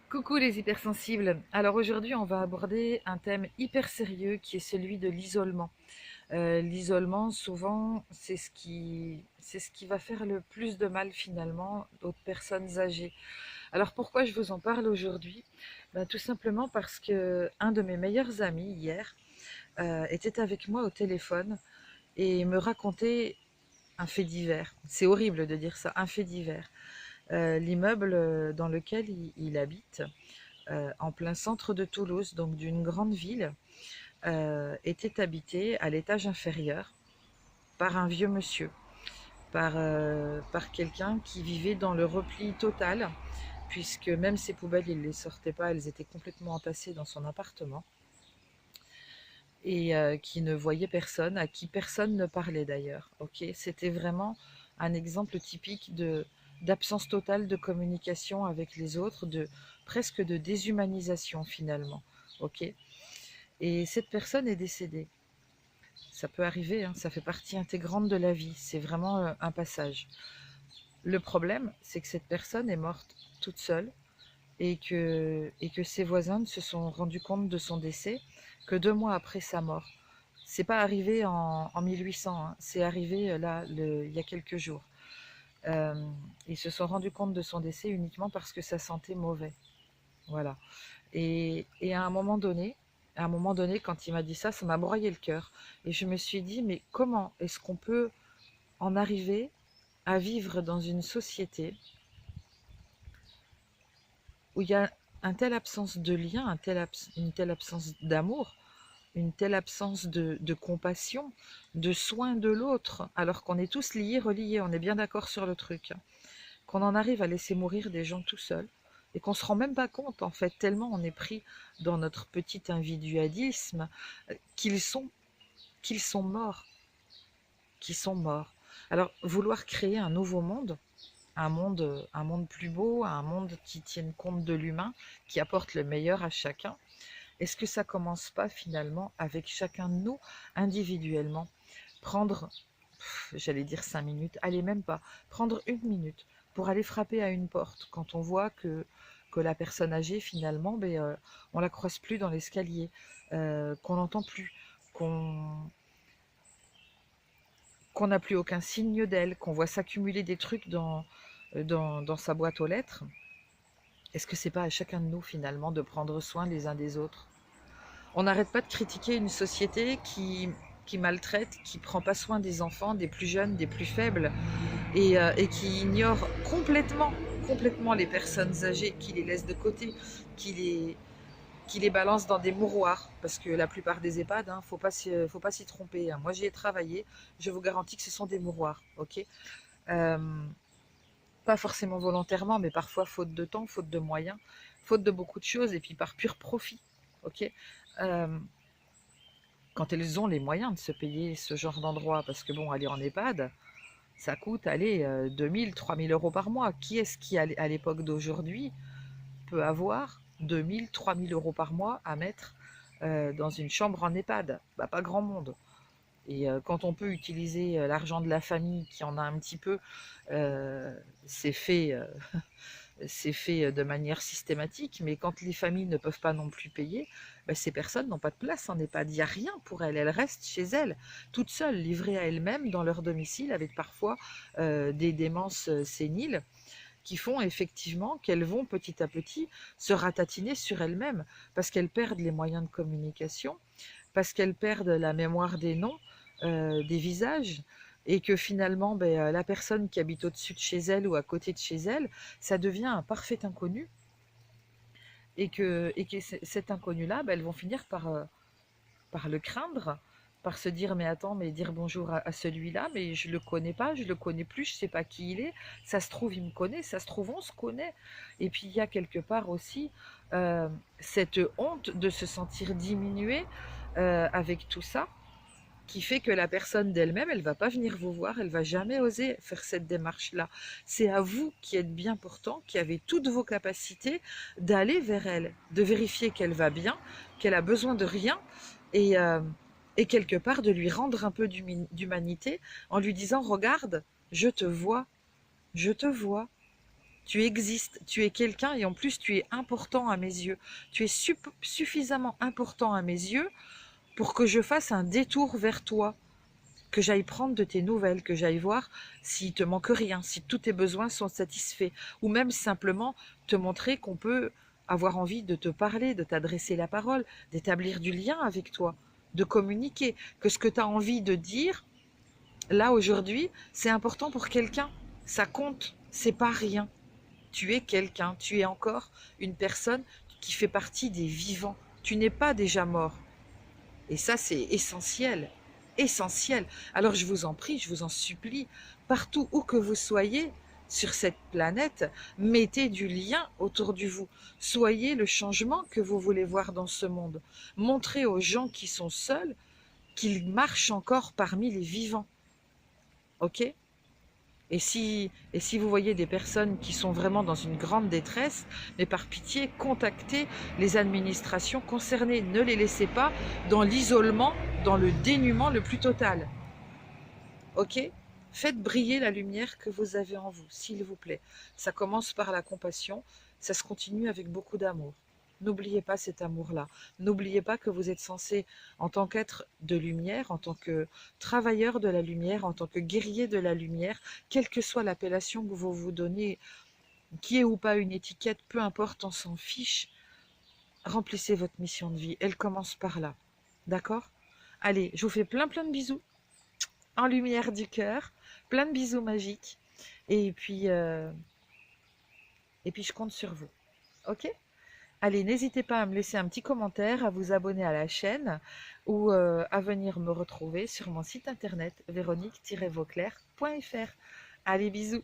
Coucou les hypersensibles. Alors aujourd'hui, on va aborder un thème hyper sérieux qui est celui de l'isolement. L'isolement, souvent, c'est ce qui va faire le plus de mal finalement aux personnes âgées. Alors pourquoi je vous en parle aujourd'hui? Tout simplement parce que un de mes meilleurs amis hier était avec moi au téléphone et me racontait un fait divers. C'est horrible de dire ça, un fait divers. L'immeuble dans lequel il habite en plein centre de Toulouse, donc d'une grande ville, était habité à l'étage inférieur par un vieux monsieur, par quelqu'un qui vivait dans le repli total, puisque même ses poubelles, il ne les sortait pas, elles étaient complètement entassées dans son appartement, et qui ne voyait personne, à qui personne ne parlait d'ailleurs. Ok, c'était vraiment un exemple typique de d'absence totale de communication avec les autres, de presque de déshumanisation finalement. Ok, et cette personne est décédée. Ça peut arriver, hein, ça fait partie intégrante de la vie. C'est vraiment un passage. Le problème, c'est que cette personne est morte toute seule et que ses voisins ne se sont rendus compte de son décès que 2 mois après sa mort. C'est pas arrivé en 1800, hein, c'est arrivé là, il y a quelques jours. Euh, Ils se sont rendus compte de son décès uniquement parce que sa santé mauvaise. Voilà. Et à un moment donné, quand il m'a dit ça m'a broyé le cœur. Et je me suis dit, mais comment est-ce qu'on peut en arriver à vivre dans une société où il y a une telle absence de lien, une telle absence d'amour, une telle absence de compassion, de soin de l'autre, alors qu'on est tous liés, reliés, on est bien d'accord sur le truc, hein. Qu'on en arrive à laisser mourir des gens tout seuls et qu'on se rend même pas compte en fait, tellement on est pris dans notre petit individualisme qu'ils sont qu'ils sont morts, qu'ils sont morts. Alors vouloir créer un monde plus beau, un monde qui tienne compte de l'humain, qui apporte le meilleur à chacun, est-ce que ça commence pas finalement avec chacun de nous individuellement? Prendre, j'allais dire 5 minutes, allez même pas, prendre 1 minute pour aller frapper à une porte quand on voit que la personne âgée finalement, on la croise plus dans l'escalier, qu'on n'entend plus, qu'on qu'on n'a plus aucun signe d'elle, qu'on voit s'accumuler des trucs dans sa boîte aux lettres. Est-ce que c'est pas à chacun de nous finalement de prendre soin les uns des autres? On n'arrête pas de critiquer une société qui maltraite, qui prend pas soin des enfants, des plus jeunes, des plus faibles, et qui ignore complètement les personnes âgées, qui les laisse de côté, qui les, qui les balance dans des mouroirs. Parce que la plupart des EHPAD, hein, faut pas s'y tromper, hein. Moi, j'y ai travaillé, je vous garantis que ce sont des mouroirs. Ok. Euh, Pas forcément volontairement, mais parfois faute de temps, faute de moyens, faute de beaucoup de choses, et puis par pur profit. Ok. Euh, Quand elles ont les moyens de se payer ce genre d'endroit, parce que bon, aller en EHPAD, ça coûte, allez, 2000, 3000 euros par mois. Qui est-ce qui, à l'époque d'aujourd'hui, peut avoir 2000, 3000 euros par mois à mettre dans une chambre en EHPAD? Pas grand monde. Et quand on peut utiliser l'argent de la famille qui en a un petit peu, euh, c'est fait, c'est fait de manière systématique, mais quand les familles ne peuvent pas non plus payer, ces personnes n'ont pas de place en EHPAD. Il n'y a rien pour elles. Elles restent chez elles, toutes seules, livrées à elles-mêmes dans leur domicile, avec parfois des démences séniles qui font effectivement qu'elles vont petit à petit se ratatiner sur elles-mêmes, parce qu'elles perdent les moyens de communication, parce qu'elles perdent la mémoire des noms, des visages, et que finalement, la personne qui habite au-dessus de chez elle ou à côté de chez elle, ça devient un parfait inconnu, et que cet inconnu-là, elles vont finir par le craindre, par se dire mais attends, mais dire bonjour à celui-là, mais je le connais pas, je le connais plus, je sais pas qui il est, ça se trouve il me connaît, ça se trouve on se connaît. Et puis il y a quelque part aussi euh, cette honte de se sentir diminuée avec tout ça, qui fait que la personne d'elle-même, elle va pas venir vous voir, elle va jamais oser faire cette démarche-là. C'est à vous qui êtes bien portant, qui avez toutes vos capacités d'aller vers elle, de vérifier qu'elle va bien, qu'elle a besoin de rien, et, euh, et quelque part de lui rendre un peu d'humanité en lui disant regarde, je te vois, je te vois. Tu existes, tu es quelqu'un et en plus tu es important à mes yeux. Tu es suffisamment important à mes yeux pour que je fasse un détour vers toi, que j'aille prendre de tes nouvelles, que j'aille voir s'il te manque rien, si tous tes besoins sont satisfaits, ou même simplement te montrer qu'on peut avoir envie de te parler, de t'adresser la parole, d'établir du lien avec toi, de communiquer, que ce que tu as envie de dire, là aujourd'hui, c'est important pour quelqu'un, ça compte, c'est pas rien. Tu es quelqu'un, tu es encore une personne qui fait partie des vivants. Tu n'es pas déjà mort. Et ça, c'est essentiel. Essentiel. Alors je vous en prie, je vous en supplie, partout où que vous soyez sur cette planète, mettez du lien autour de vous. Soyez le changement que vous voulez voir dans ce monde. Montrez aux gens qui sont seuls qu'ils marchent encore parmi les vivants. Ok ? Et si vous voyez des personnes qui sont vraiment dans une grande détresse, mais par pitié, contactez les administrations concernées. Ne les laissez pas dans l'isolement, dans le dénuement le plus total. Ok ? Faites briller la lumière que vous avez en vous, s'il vous plaît. Ça commence par la compassion, ça se continue avec beaucoup d'amour. N'oubliez pas cet amour-là. N'oubliez pas que vous êtes censé, en tant qu'être de lumière, en tant que travailleur de la lumière, en tant que guerrier de la lumière, quelle que soit l'appellation que vous vous donnez, qui est ou pas une étiquette, peu importe, on s'en fiche. Remplissez votre mission de vie. Elle commence par là. D'accord ? Allez, je vous fais plein de bisous en lumière du cœur, plein de bisous magiques. Et puis je compte sur vous. Ok ? Allez, n'hésitez pas à me laisser un petit commentaire, à vous abonner à la chaîne ou à venir me retrouver sur mon site internet véronique-vauclair.fr. Allez, bisous!